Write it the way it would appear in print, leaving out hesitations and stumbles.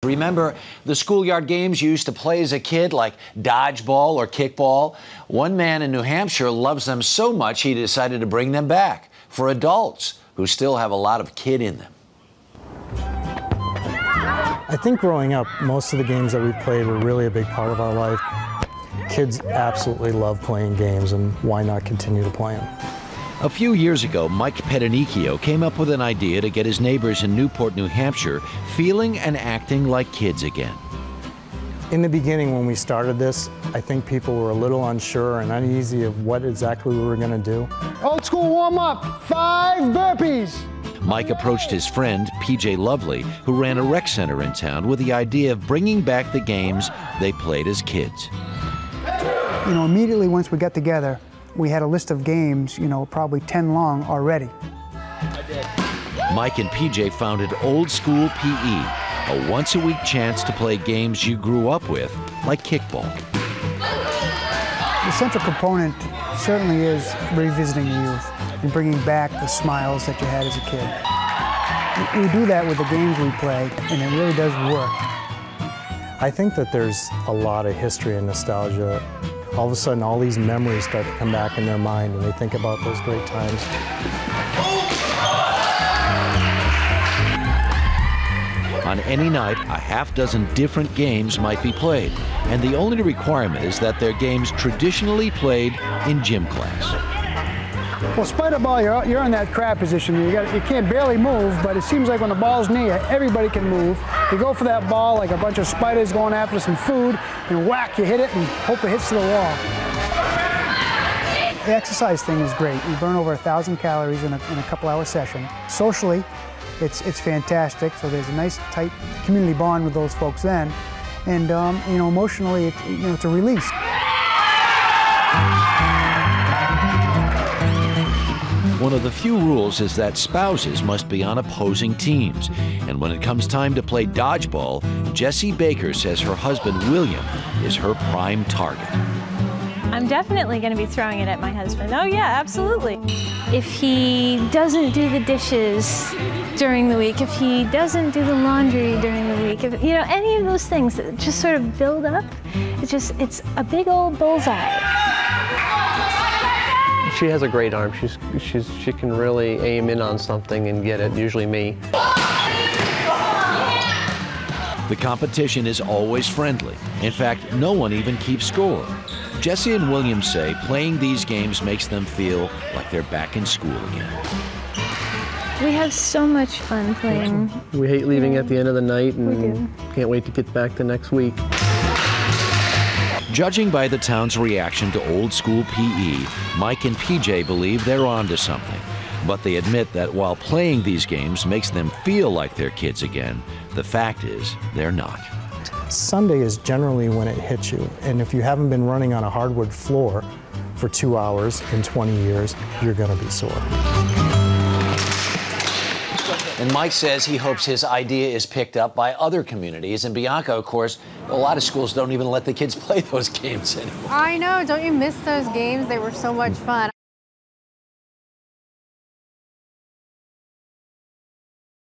Remember the schoolyard games you used to play as a kid, like dodgeball or kickball? One man in New Hampshire loves them so much he decided to bring them back for adults who still have a lot of kid in them. I think growing up, most of the games that we played were really a big part of our life. Kids absolutely love playing games, and why not continue to play them? A few years ago, Mike Petanicchio came up with an idea to get his neighbors in Newport, New Hampshire, feeling and acting like kids again. In the beginning, when we started this, I think people were a little unsure and uneasy of what exactly we were going to do. Old school warm-up, 5 burpees. Mike approached his friend, PJ Lovely, who ran a rec center in town, with the idea of bringing back the games they played as kids. You know, immediately once we got together, we had a list of games, you know, probably 10 long already. Mike and PJ founded Old School PE, a once-a-week chance to play games you grew up with, like kickball. The central component certainly is revisiting the youth and bringing back the smiles that you had as a kid. We do that with the games we play, and it really does work. I think that there's a lot of history and nostalgia. All of a sudden, all these memories start to come back in their mind, and they think about those great times. On any night, a half-dozen different games might be played, and the only requirement is that they're games traditionally played in gym class. Well, spider ball, you're in that crab position. You can't barely move, but it seems like when the ball's near you, everybody can move. You go for that ball like a bunch of spiders going after some food, and whack, you hit it and hope it hits to the wall. The exercise thing is great. You burn over 1,000 calories in a couple-hour session. Socially, it's fantastic. So there's a nice, tight community bond with those folks then, and you know, emotionally, it's a release. One of the few rules is that spouses must be on opposing teams. And when it comes time to play dodgeball, Jessie Baker says her husband, William, is her prime target. I'm definitely going to be throwing it at my husband. Oh yeah, absolutely. If he doesn't do the dishes during the week, if he doesn't do the laundry during the week, if, you know, any of those things that just sort of build up, it's a big old bullseye. She has a great arm. She can really aim in on something and get it, usually me. The competition is always friendly. In fact, no one even keeps score. Jessie and William say playing these games makes them feel like they're back in school again. We have so much fun playing. We hate leaving at the end of the night and can't wait to get back the next week. Judging by the town's reaction to Old School PE, Mike and PJ believe they're onto something. But they admit that while playing these games makes them feel like they're kids again, the fact is they're not. Sunday is generally when it hits you, and if you haven't been running on a hardwood floor for 2 hours in 20 years, you're going to be sore. And Mike says he hopes his idea is picked up by other communities. And Bianca, of course, a lot of schools don't even let the kids play those games anymore. I know, don't you miss those games? They were so much fun.